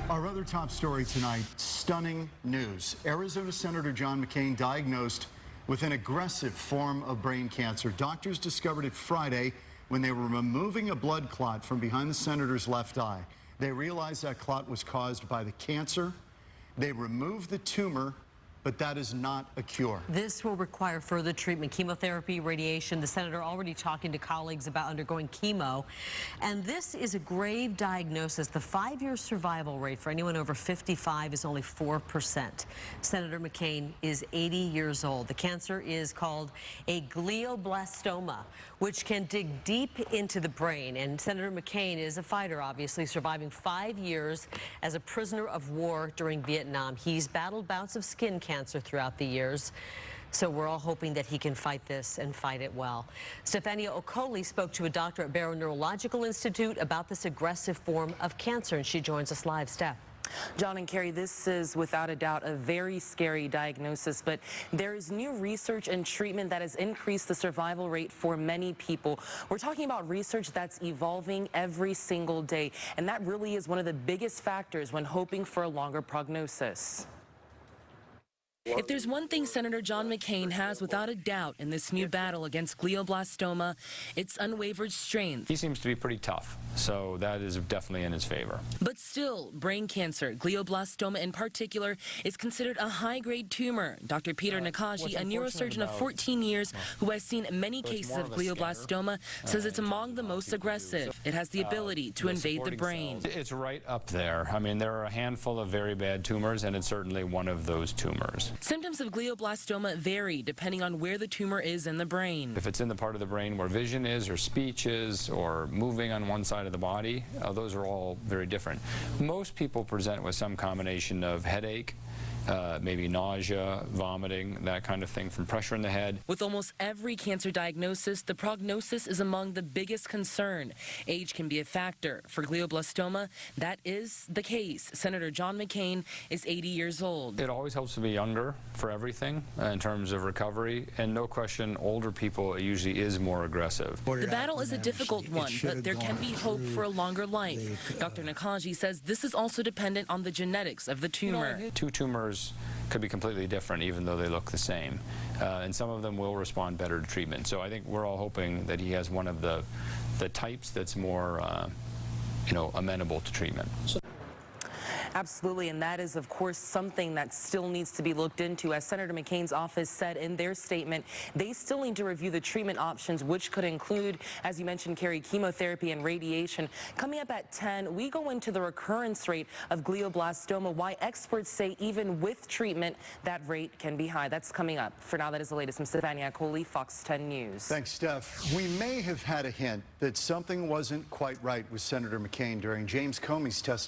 Our other top story tonight, stunning news. Arizona Senator John McCain diagnosed with an aggressive form of brain cancer. Doctors discovered it Friday when they were removing a blood clot from behind the senator's left eye. They realized that clot was caused by the cancer. They removed the tumor, but that is not a cure. This will require further treatment, chemotherapy, radiation. The senator already talking to colleagues about undergoing chemo. And this is a grave diagnosis. The 5-year survival rate for anyone over 55 is only 4%. Senator McCain is 80 years old. The cancer is called a glioblastoma, which can dig deep into the brain. And Senator McCain is a fighter, obviously, surviving 5 years as a prisoner of war during Vietnam. He's battled bouts of skin cancer throughout the years. So we're all hoping that he can fight this and fight it well. Stefania Okoli spoke to a doctor at Barrow Neurological Institute about this aggressive form of cancer, and she joins us live. Steph. John and Carrie, this is without a doubt a very scary diagnosis, but there is new research and treatment that has increased the survival rate for many people. We're talking about research that's evolving every single day, and that really is one of the biggest factors when hoping for a longer prognosis. If there's one thing Senator John McCain has without a doubt in this new battle against glioblastoma, it's unwavered strength. He seems to be pretty tough, so that is definitely in his favor. But still, brain cancer, glioblastoma in particular, is considered a high-grade tumor. Dr. Peter Nakaji, a neurosurgeon of 14 years who has seen many cases of glioblastoma, says it's among the most aggressive. It has the ability to invade the brain. It's right up there. I mean, there are a handful of very bad tumors, and it's certainly one of those tumors. Symptoms of glioblastoma vary depending on where the tumor is in the brain. If it's in the part of the brain where vision is, or speech is, or moving on one side of the body, those are all very different. Most people present with some combination of headache, maybe nausea, vomiting, that kind of thing from pressure in the head. With almost every cancer diagnosis, the prognosis is among the biggest concern. Age can be a factor. For glioblastoma, that is the case. Senator John McCain is 80 years old. It always helps to be younger for everything in terms of recovery, and no question, older people usually is more aggressive. The battle is a difficult one, but there can be hope for a longer life. Dr. Nakaji says this is also dependent on the genetics of the tumor. Two tumors could be completely different even though they look the same, and some of them will respond better to treatment. So I think we're all hoping that he has one of the types that's more amenable to treatment. Absolutely, and that is, of course, something that still needs to be looked into. As Senator McCain's office said in their statement, they still need to review the treatment options, which could include, as you mentioned, Carrie, chemotherapy and radiation. Coming up at 10, we go into the recurrence rate of glioblastoma, why experts say even with treatment, that rate can be high. That's coming up. For now, that is the latest. I'm Stefania Okoli, Fox 10 News. Thanks, Steph. We may have had a hint that something wasn't quite right with Senator McCain during James Comey's testimony.